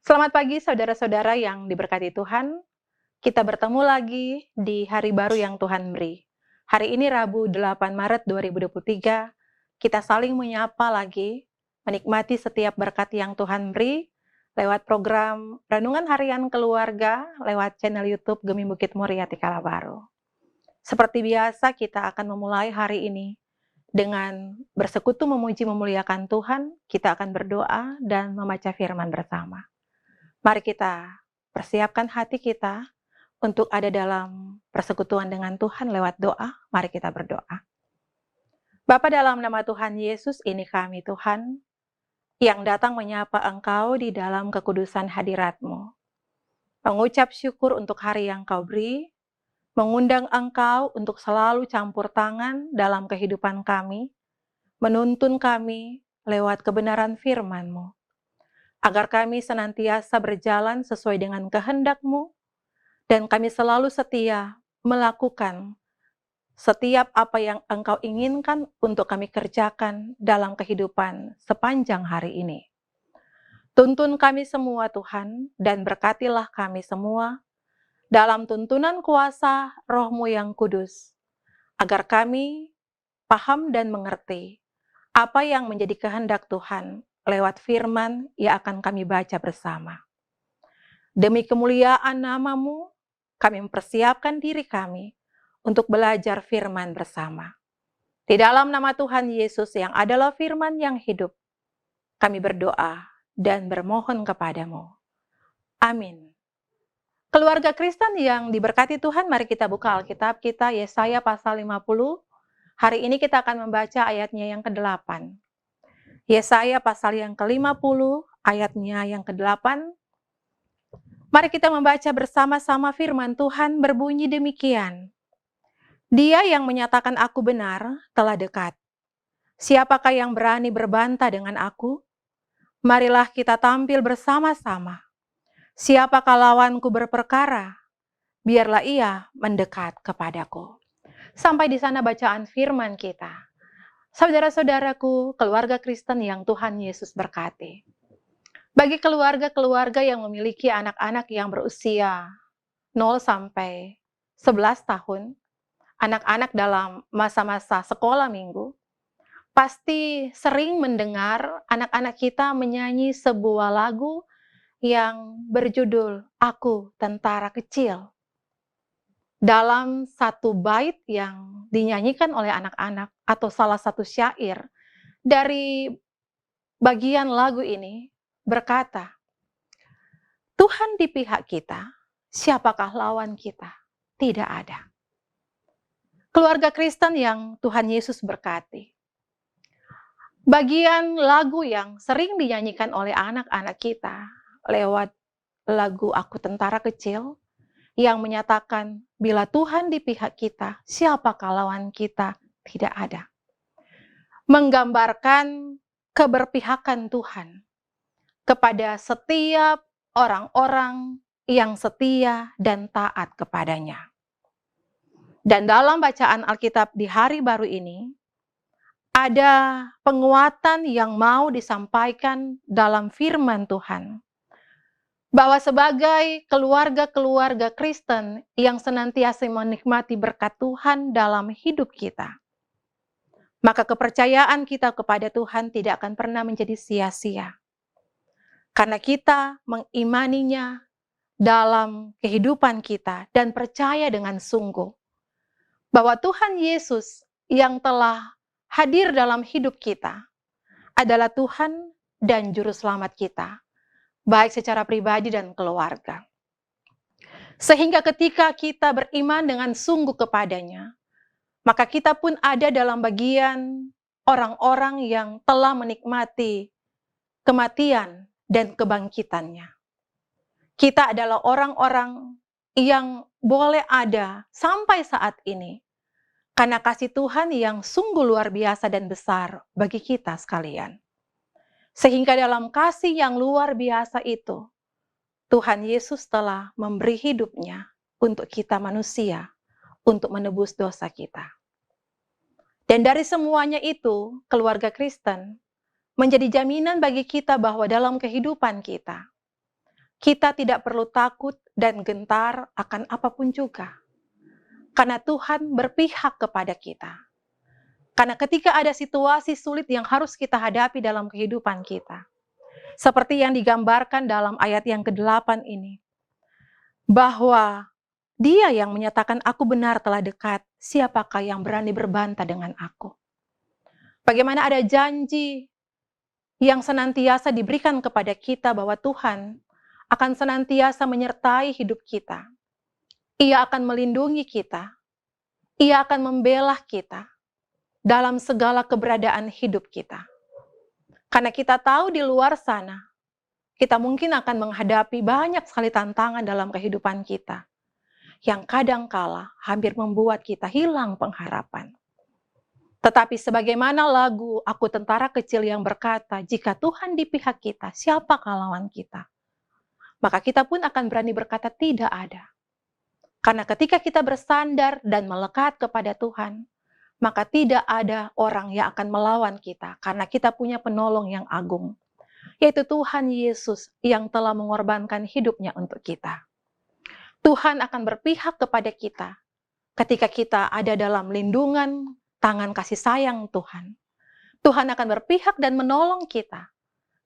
Selamat pagi saudara-saudara yang diberkati Tuhan. Kita bertemu lagi di hari baru yang Tuhan beri. Hari ini Rabu 8 Maret 2023, kita saling menyapa lagi, menikmati setiap berkat yang Tuhan beri lewat program Renungan Harian Keluarga lewat channel YouTube Gemi Bukit Muria Tikala Baru. Seperti biasa kita akan memulai hari ini dengan bersekutu memuji memuliakan Tuhan, kita akan berdoa dan membaca firman bersama. Mari kita persiapkan hati kita untuk ada dalam persekutuan dengan Tuhan lewat doa. Mari kita berdoa. Bapa, dalam nama Tuhan Yesus, ini kami Tuhan, yang datang menyapa Engkau di dalam kekudusan hadirat-Mu. Mengucap syukur untuk hari yang Kau beri, mengundang Engkau untuk selalu campur tangan dalam kehidupan kami, menuntun kami lewat kebenaran firman-Mu, agar kami senantiasa berjalan sesuai dengan kehendak-Mu, dan kami selalu setia melakukan setiap apa yang Engkau inginkan untuk kami kerjakan dalam kehidupan sepanjang hari ini. Tuntun kami semua Tuhan, dan berkatilah kami semua dalam tuntunan kuasa Roh-Mu yang kudus, agar kami paham dan mengerti apa yang menjadi kehendak Tuhan lewat firman yang akan kami baca bersama. Demi kemuliaan nama-Mu, kami mempersiapkan diri kami untuk belajar firman bersama. Di dalam nama Tuhan Yesus yang adalah firman yang hidup, kami berdoa dan bermohon kepadamu. Amin. Keluarga Kristen yang diberkati Tuhan, mari kita buka Alkitab kita, Yesaya pasal 50. Hari ini kita akan membaca ayatnya yang ke-8. Yesaya pasal yang ke-50, ayatnya yang ke-8. Mari kita membaca bersama-sama firman Tuhan berbunyi demikian. Dia yang menyatakan aku benar telah dekat. Siapakah yang berani berbantah dengan aku? Marilah kita tampil bersama-sama. Siapakah lawanku berperkara? Biarlah ia mendekat kepadaku. Sampai di sana bacaan firman kita. Saudara-saudaraku, keluarga Kristen yang Tuhan Yesus berkati. Bagi keluarga-keluarga yang memiliki anak-anak yang berusia 0 sampai 11 tahun, anak-anak dalam masa-masa sekolah minggu, pasti sering mendengar anak-anak kita menyanyi sebuah lagu yang berjudul Aku Tentara Kecil. Dalam satu bait yang dinyanyikan oleh anak-anak atau salah satu syair dari bagian lagu ini berkata, Tuhan di pihak kita, siapakah lawan kita? Tidak ada. Keluarga Kristen yang Tuhan Yesus berkati. Bagian lagu yang sering dinyanyikan oleh anak-anak kita lewat lagu Aku Tentara Kecil yang menyatakan bila Tuhan di pihak kita, siapakah lawan kita? Tidak ada. Menggambarkan keberpihakan Tuhan kepada setiap orang-orang yang setia dan taat kepadanya. Dan dalam bacaan Alkitab di hari baru ini, ada penguatan yang mau disampaikan dalam firman Tuhan. Bahwa sebagai keluarga-keluarga Kristen yang senantiasa menikmati berkat Tuhan dalam hidup kita, maka kepercayaan kita kepada Tuhan tidak akan pernah menjadi sia-sia. Karena kita mengimaninya dalam kehidupan kita dan percaya dengan sungguh bahwa Tuhan Yesus yang telah hadir dalam hidup kita adalah Tuhan dan Juru Selamat kita, baik secara pribadi dan keluarga. Sehingga ketika kita beriman dengan sungguh kepadanya, maka kita pun ada dalam bagian orang-orang yang telah menikmati kematian dan kebangkitannya. Kita adalah orang-orang yang boleh ada sampai saat ini karena kasih Tuhan yang sungguh luar biasa dan besar bagi kita sekalian. Sehingga dalam kasih yang luar biasa itu, Tuhan Yesus telah memberi hidupnya untuk kita manusia, untuk menebus dosa kita. Dan dari semuanya itu, keluarga Kristen menjadi jaminan bagi kita bahwa dalam kehidupan kita, kita tidak perlu takut dan gentar akan apapun juga. Karena Tuhan berpihak kepada kita. Karena ketika ada situasi sulit yang harus kita hadapi dalam kehidupan kita, seperti yang digambarkan dalam ayat yang ke-8 ini, bahwa Dia yang menyatakan aku benar telah dekat, siapakah yang berani berbantah dengan aku? Bagaimana ada janji yang senantiasa diberikan kepada kita bahwa Tuhan akan senantiasa menyertai hidup kita. Ia akan melindungi kita. Ia akan membela kita dalam segala keberadaan hidup kita. Karena kita tahu di luar sana, kita mungkin akan menghadapi banyak sekali tantangan dalam kehidupan kita, yang kadangkala hampir membuat kita hilang pengharapan. Tetapi sebagaimana lagu Aku Tentara Kecil yang berkata, jika Tuhan di pihak kita, siapakah lawan kita? Maka kita pun akan berani berkata tidak ada. Karena ketika kita bersandar dan melekat kepada Tuhan, maka tidak ada orang yang akan melawan kita, karena kita punya penolong yang agung, yaitu Tuhan Yesus yang telah mengorbankan hidupnya untuk kita. Tuhan akan berpihak kepada kita ketika kita ada dalam lindungan tangan kasih sayang Tuhan. Tuhan akan berpihak dan menolong kita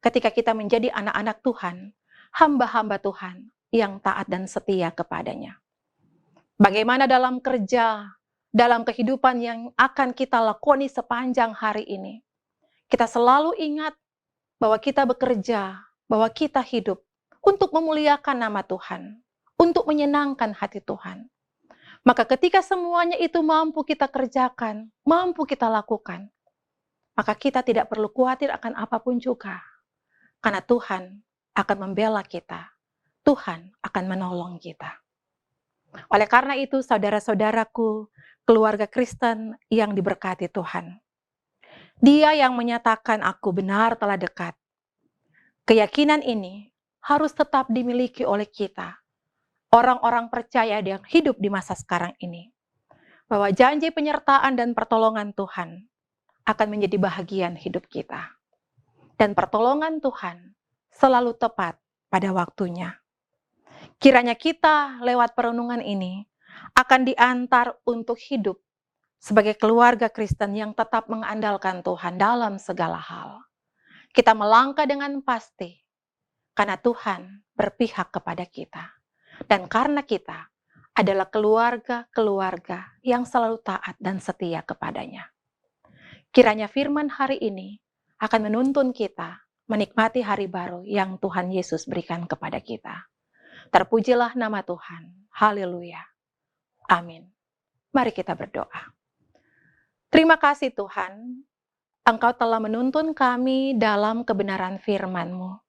ketika kita menjadi anak-anak Tuhan, hamba-hamba Tuhan yang taat dan setia kepadanya. Bagaimana dalam kerja, dalam kehidupan yang akan kita lakoni sepanjang hari ini, kita selalu ingat bahwa kita bekerja, bahwa kita hidup untuk memuliakan nama Tuhan, untuk menyenangkan hati Tuhan. Maka ketika semuanya itu mampu kita kerjakan, mampu kita lakukan, maka kita tidak perlu khawatir akan apapun juga. Karena Tuhan akan membela kita, Tuhan akan menolong kita. Oleh karena itu, saudara-saudaraku, keluarga Kristen yang diberkati Tuhan, Dia yang menyatakan aku benar telah dekat. Keyakinan ini harus tetap dimiliki oleh kita, orang-orang percaya yang hidup di masa sekarang ini, bahwa janji penyertaan dan pertolongan Tuhan akan menjadi bahagian hidup kita. Dan pertolongan Tuhan selalu tepat pada waktunya. Kiranya kita lewat perenungan ini akan diantar untuk hidup sebagai keluarga Kristen yang tetap mengandalkan Tuhan dalam segala hal. Kita melangkah dengan pasti karena Tuhan berpihak kepada kita. Dan karena kita adalah keluarga-keluarga yang selalu taat dan setia kepadanya. Kiranya firman hari ini akan menuntun kita menikmati hari baru yang Tuhan Yesus berikan kepada kita. Terpujilah nama Tuhan. Haleluya. Amin. Mari kita berdoa. Terima kasih Tuhan, Engkau telah menuntun kami dalam kebenaran firman-Mu.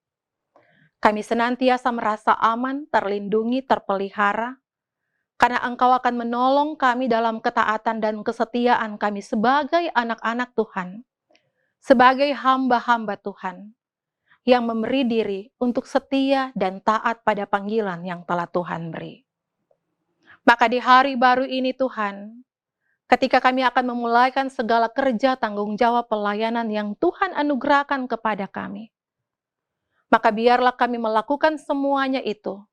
Kami senantiasa merasa aman, terlindungi, terpelihara, karena Engkau akan menolong kami dalam ketaatan dan kesetiaan kami sebagai anak-anak Tuhan, sebagai hamba-hamba Tuhan, yang memberi diri untuk setia dan taat pada panggilan yang telah Tuhan beri. Maka di hari baru ini Tuhan, ketika kami akan memulaikan segala kerja tanggung jawab pelayanan yang Tuhan anugerahkan kepada kami, maka biarlah kami melakukan semuanya itu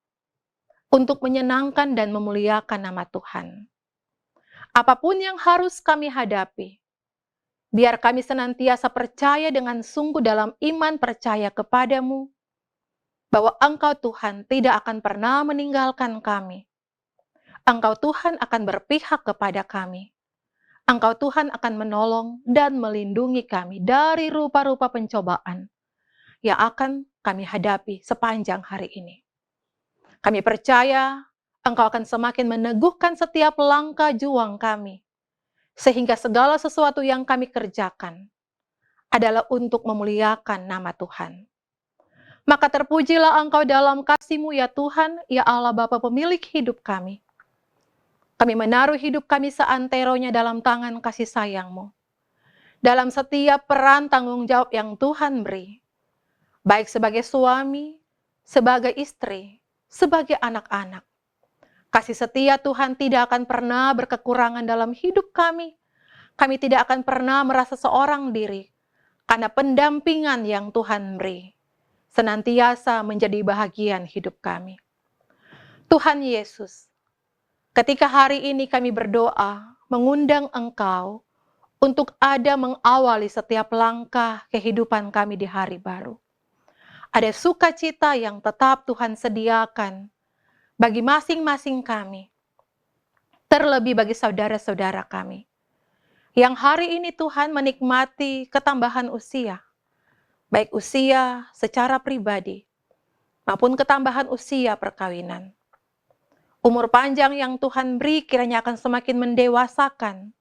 untuk menyenangkan dan memuliakan nama Tuhan. Apapun yang harus kami hadapi, biar kami senantiasa percaya dengan sungguh dalam iman percaya kepadamu, bahwa Engkau Tuhan tidak akan pernah meninggalkan kami. Engkau Tuhan akan berpihak kepada kami. Engkau Tuhan akan menolong dan melindungi kami dari rupa-rupa pencobaan yang akan kami hadapi sepanjang hari ini. Kami percaya Engkau akan semakin meneguhkan setiap langkah juang kami, sehingga segala sesuatu yang kami kerjakan adalah untuk memuliakan nama Tuhan. Maka terpujilah Engkau dalam kasih-Mu ya Tuhan, ya Allah Bapa pemilik hidup kami. Kami menaruh hidup kami seanteronya dalam tangan kasih sayang-Mu. Dalam setiap peran tanggung jawab yang Tuhan beri, baik sebagai suami, sebagai istri, sebagai anak-anak. Kasih setia Tuhan tidak akan pernah berkekurangan dalam hidup kami. Kami tidak akan pernah merasa seorang diri, karena pendampingan yang Tuhan beri. senantiasa menjadi bahagian hidup kami. Tuhan Yesus, ketika hari ini kami berdoa, mengundang Engkau untuk ada mengawali setiap langkah kehidupan kami di hari baru. Ada sukacita yang tetap Tuhan sediakan bagi masing-masing kami, terlebih bagi saudara-saudara kami, yang hari ini Tuhan menikmati ketambahan usia, baik usia secara pribadi, maupun ketambahan usia perkawinan. Umur panjang yang Tuhan beri kiranya akan semakin mendewasakan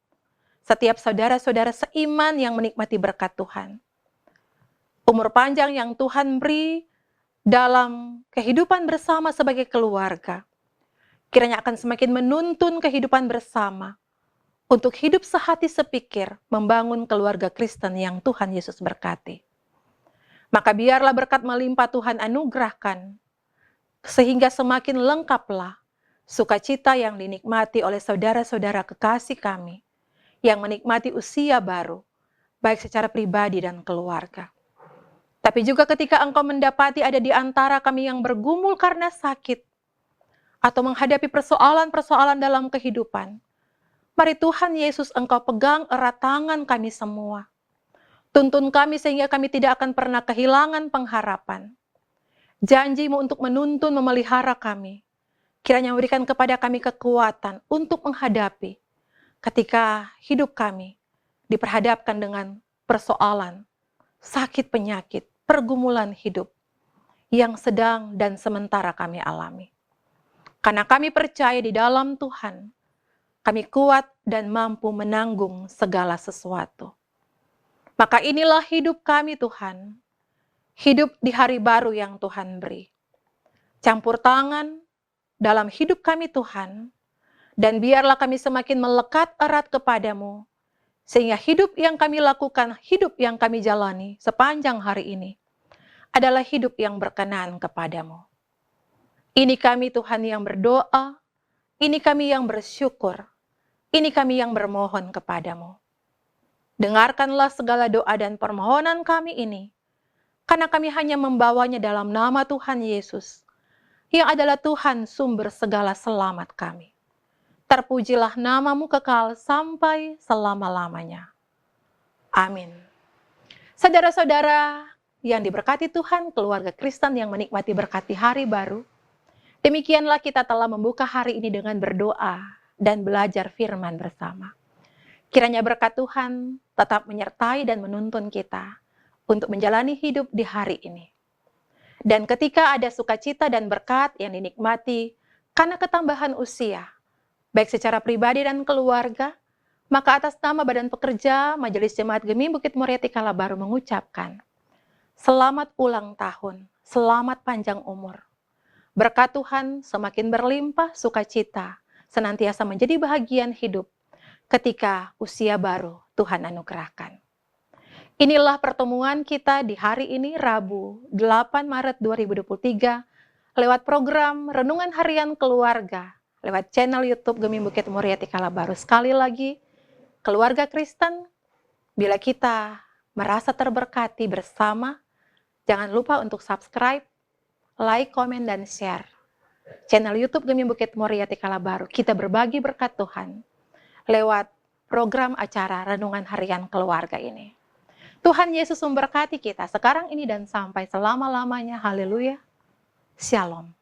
setiap saudara-saudara seiman yang menikmati berkat Tuhan. Umur panjang yang Tuhan beri dalam kehidupan bersama sebagai keluarga, kiranya akan semakin menuntun kehidupan bersama untuk hidup sehati sepikir membangun keluarga Kristen yang Tuhan Yesus berkati. Maka biarlah berkat melimpah Tuhan anugerahkan, sehingga semakin lengkaplah sukacita yang dinikmati oleh saudara-saudara kekasih kami, yang menikmati usia baru, baik secara pribadi dan keluarga. Tapi juga ketika Engkau mendapati ada di antara kami yang bergumul karena sakit, atau menghadapi persoalan-persoalan dalam kehidupan, mari Tuhan Yesus Engkau pegang erat tangan kami semua. Tuntun kami sehingga kami tidak akan pernah kehilangan pengharapan. Janji-Mu untuk menuntun, memelihara kami, kiranya memberikan kepada kami kekuatan untuk menghadapi ketika hidup kami diperhadapkan dengan persoalan, sakit penyakit, pergumulan hidup yang sedang dan sementara kami alami. Karena kami percaya di dalam Tuhan, kami kuat dan mampu menanggung segala sesuatu. Maka inilah hidup kami Tuhan, hidup di hari baru yang Tuhan beri. Campur tangan dalam hidup kami Tuhan, dan biarlah kami semakin melekat erat kepadamu, sehingga hidup yang kami lakukan, hidup yang kami jalani sepanjang hari ini, adalah hidup yang berkenan kepadamu. Ini kami Tuhan yang berdoa, ini kami yang bersyukur, ini kami yang bermohon kepadamu. Dengarkanlah segala doa dan permohonan kami ini, karena kami hanya membawanya dalam nama Tuhan Yesus, yang adalah Tuhan sumber segala selamat kami. Terpujilah nama-Mu kekal sampai selama-lamanya. Amin. Saudara-saudara yang diberkati Tuhan, keluarga Kristen yang menikmati berkati hari baru, demikianlah kita telah membuka hari ini dengan berdoa dan belajar firman bersama. Kiranya berkat Tuhan tetap menyertai dan menuntun kita untuk menjalani hidup di hari ini. Dan ketika ada sukacita dan berkat yang dinikmati karena ketambahan usia, baik secara pribadi dan keluarga, maka atas nama Badan Pekerja Majelis Jemaat Gemim Bukit Moriati Kalabaru mengucapkan, selamat ulang tahun, selamat panjang umur. Berkat Tuhan semakin berlimpah sukacita, senantiasa menjadi bahagian hidup ketika usia baru Tuhan anugerahkan. Inilah pertemuan kita di hari ini, Rabu 8 Maret 2023, lewat program Renungan Harian Keluarga, lewat channel YouTube Gemim Bukit Moriati Kalabaru. Sekali lagi, keluarga Kristen, bila kita merasa terberkati bersama, jangan lupa untuk subscribe, like, komen, dan share channel YouTube Gemim Bukit Moriati Kalabaru. Kita berbagi berkat Tuhan lewat program acara Renungan Harian Keluarga ini. Tuhan Yesus memberkati kita sekarang ini dan sampai selama-lamanya. Haleluya. Shalom.